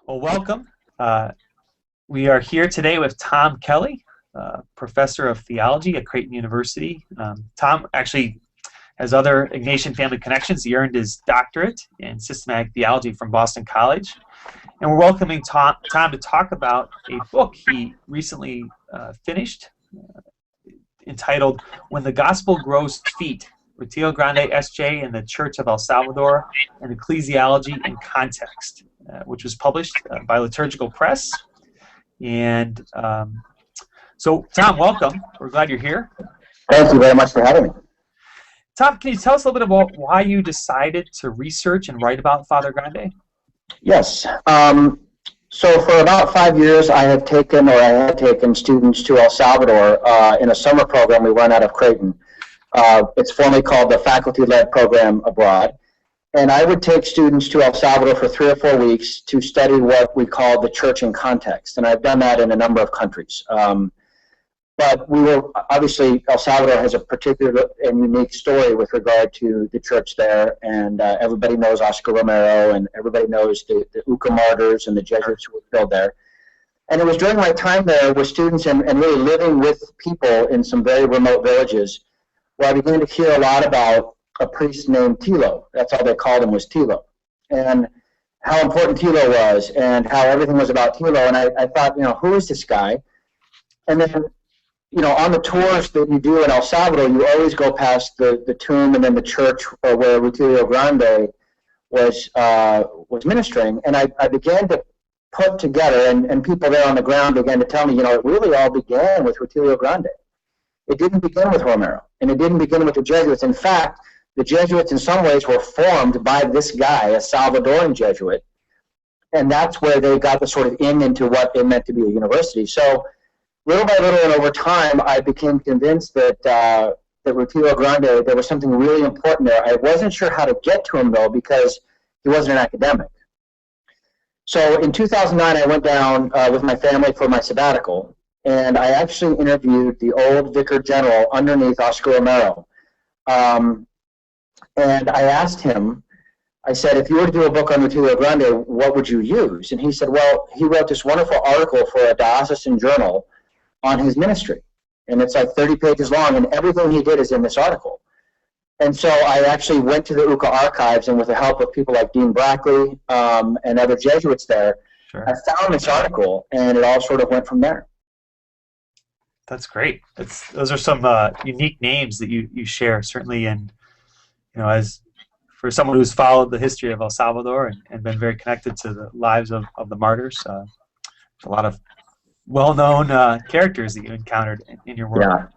Well, welcome. We are here today with Tom Kelly, professor of theology at Creighton University. Tom actually has other Ignatian family connections. He earned his doctorate in systematic theology from Boston College. And we're welcoming Tom to talk about a book he recently finished entitled When the Gospel Grows Feet, Rutilio Grande, S.J. and the Church of El Salvador, and Ecclesiology in Context, which was published by Liturgical Press. And so, Tom, welcome. We're glad you're here. Thank you very much for having me. Tom, can you tell us a little bit about why you decided to research and write about Father Grande? Yes. So for about 5 years, I had taken students to El Salvador in a summer program we run out of Creighton. It's formally called the Faculty-Led Program Abroad. And I would take students to El Salvador for 3 or 4 weeks to study what we call the church in context. And I've done that in a number of countries. But we were, obviously, El Salvador has a particular and unique story with regard to the church there. And everybody knows Oscar Romero, and everybody knows the UCA martyrs and the Jesuits who were killed there. And it was during my time there with students and really living with people in some very remote villages where I began to hear a lot about a priest named Tilo. That's all they called him, was Tilo. And how important Tilo was and how everything was about Tilo. And I thought, who is this guy? And then, on the tours that you do in El Salvador, you always go past the tomb and then the church where Rutilio Grande was ministering. And I began to put together, and people there on the ground began to tell me, it really all began with Rutilio Grande. It didn't begin with Romero, and it didn't begin with the Jesuits. In fact, the Jesuits in some ways were formed by this guy, a Salvadoran Jesuit, and that's where they got the sort of into what it meant to be a university. So little by little and over time, I became convinced that that Rutilio Grande, there was something really important there. I wasn't sure how to get to him, though, because he wasn't an academic. So in 2009, I went down with my family for my sabbatical, and I actually interviewed the old Vicar General underneath Oscar Romero. And I asked him, I said, if you were to do a book on Rutilio Grande, what would you use? And he said, well, he wrote this wonderful article for a diocesan journal on his ministry. And it's like 30 pages long, and everything he did is in this article. And so I actually went to the UCA archives, and with the help of people like Dean Brackley and other Jesuits there, Sure. I found this article, and it all sort of went from there. That's great. Those are some unique names that you share, certainly, and as for someone who's followed the history of El Salvador and been very connected to the lives of the martyrs, a lot of well-known characters that you encountered in your work.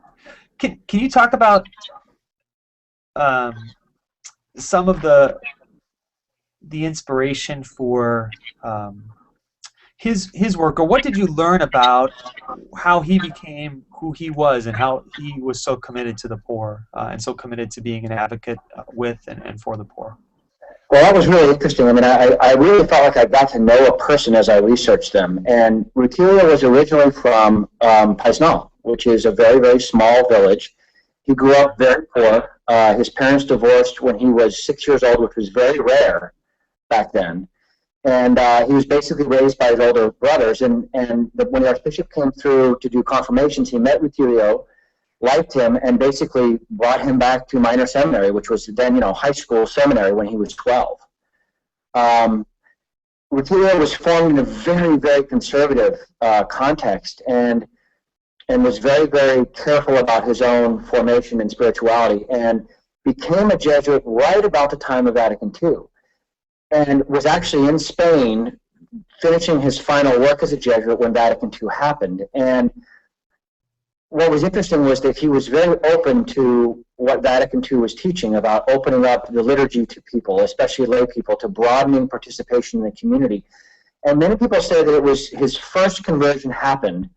Yeah. Can you talk about some of the inspiration for his work, or what did you learn about how he became who he was and how he was so committed to the poor and so committed to being an advocate with and for the poor? Well, that was really interesting. I mean, I really felt like I got to know a person as I researched them. And Rutilio was originally from Paisnal, which is a very, very small village. He grew up very poor. His parents divorced when he was 6 years old, which was very rare back then. And he was basically raised by his older brothers. And when the Archbishop came through to do confirmations, he met Rutilio, liked him, and basically brought him back to minor seminary, which was then, high school seminary when he was 12. Rutilio was formed in a very, very conservative context and was very, very careful about his own formation and spirituality, and became a Jesuit right about the time of Vatican II, and was actually in Spain finishing his final work as a Jesuit when Vatican II happened. And what was interesting was that he was very open to what Vatican II was teaching about opening up the liturgy to people, especially lay people, to broadening participation in the community. And many people say that it was his first conversion happened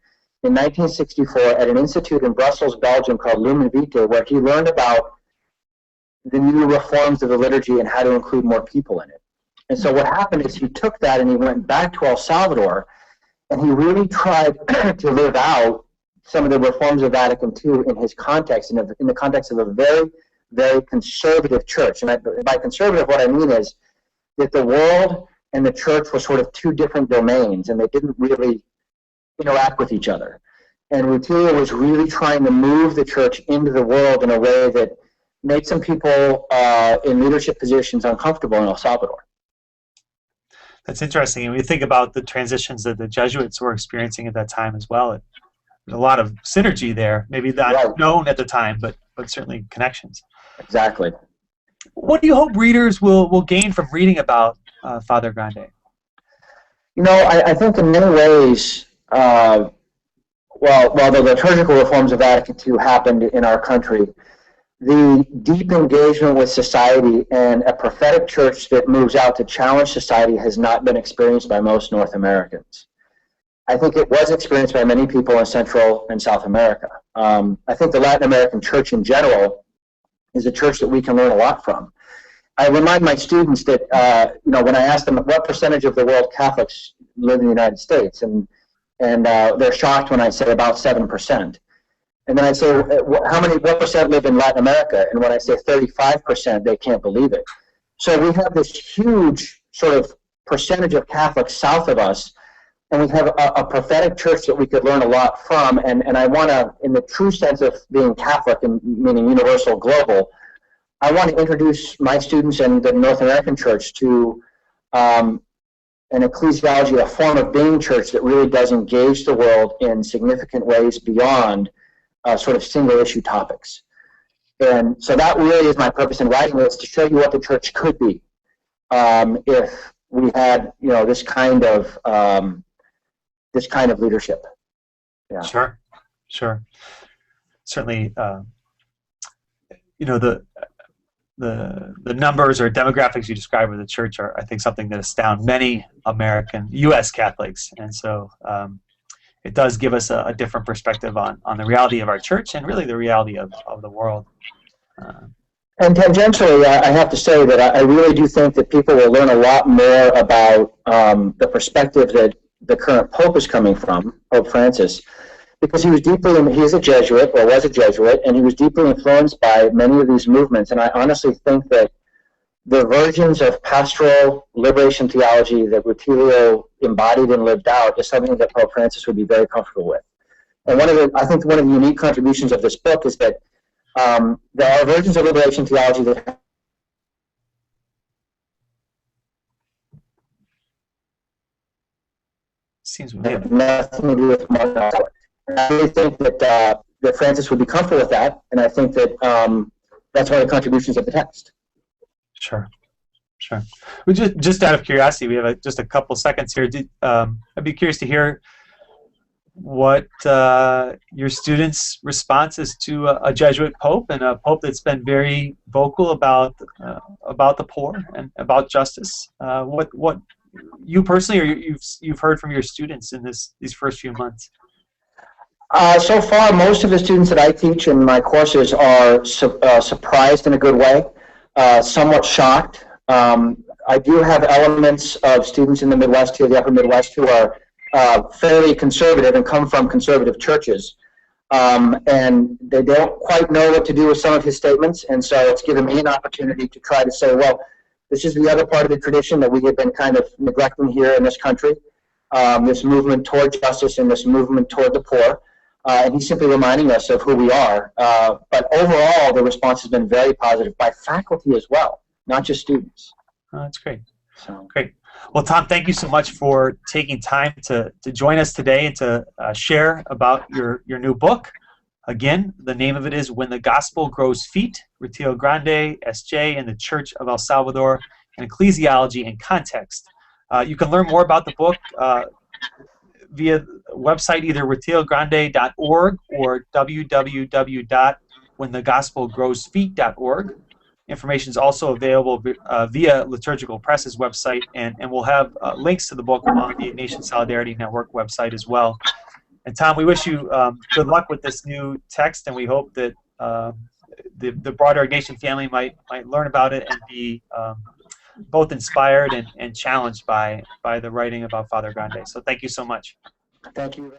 in 1964 at an institute in Brussels, Belgium called Lumen Vitae, where he learned about the new reforms of the liturgy and how to include more people in it. And so what happened is he took that and he went back to El Salvador, and he really tried to live out some of the reforms of Vatican II in his context, in the context of a very, very conservative church. And by conservative, what I mean is that the world and the church were sort of two different domains, and they didn't really interact with each other. And Rutilio was really trying to move the church into the world in a way that made some people in leadership positions uncomfortable in El Salvador. That's interesting. And we think about the transitions that the Jesuits were experiencing at that time as well. There's a lot of synergy there, maybe not known at the time, but certainly connections. Exactly. What do you hope readers will gain from reading about Father Grande? I think in many ways, while the liturgical reforms of Vatican II happened in our country, the deep engagement with society and a prophetic church that moves out to challenge society has not been experienced by most North Americans. I think it was experienced by many people in Central and South America. I think the Latin American church in general is a church that we can learn a lot from. I remind my students that, when I ask them what percentage of the world Catholics live in the United States, and they're shocked when I say about 7%. And then I say, what percent live in Latin America? And when I say 35%, they can't believe it. So we have this huge sort of percentage of Catholics south of us, and we have a prophetic church that we could learn a lot from. And I want to, in the true sense of being Catholic, and meaning universal, global, I want to introduce my students and the North American church to an ecclesiology, a form of being church that really does engage the world in significant ways beyond sort of single issue topics. And so that really is my purpose in writing this, to show you what the church could be if we had, this kind of leadership. Yeah. Sure. Certainly, the numbers or demographics you describe of the church are, I think, something that astound many American U.S. Catholics, and so it does give us a different perspective on the reality of our church and really the reality of the world. And tangentially, I have to say that I really do think that people will learn a lot more about the perspective that the current Pope is coming from, Pope Francis, because he is a Jesuit, or was a Jesuit, and he was deeply influenced by many of these movements. And I honestly think that the versions of pastoral liberation theology that Rutilio embodied and lived out is something that Pope Francis would be very comfortable with. And I think one of the unique contributions of this book is that there are versions of liberation theology that have nothing to do with martyr. I really think that Francis would be comfortable with that, and I think that that's one of the contributions of the text. Sure. Well, just out of curiosity, we have just a couple seconds here. I'd be curious to hear what your students' response is to a Jesuit Pope, and a Pope that's been very vocal about the poor and about justice. What you personally, or you've heard from your students in these first few months? So far, most of the students that I teach in my courses are surprised in a good way, somewhat shocked. I do have elements of students in the Midwest here, the upper Midwest, who are fairly conservative and come from conservative churches. And they don't quite know what to do with some of his statements, and so it's given me an opportunity to try to say, well, this is the other part of the tradition that we have been kind of neglecting here in this country, this movement toward justice and this movement toward the poor. And he's simply reminding us of who we are. But overall, the response has been very positive by faculty as well, not just students. That's great. Great. Well, Tom, thank you so much for taking time to join us today and to share about your new book. Again, the name of it is When the Gospel Grows Feet, Rutilio Grande, S.J., and the Church of El Salvador, and Ecclesiology in Context. You can learn more about the book via website, either rutiliogrande.org or www.whenthegospelgrowsfeet.org. Information is also available via Liturgical Press's website, and we'll have links to the book on the Ignatian Solidarity Network website as well. And Tom, we wish you good luck with this new text, and we hope that the broader Ignatian family might learn about it and be both inspired and challenged by the writing about Father Grande. So thank you so much. Thank you.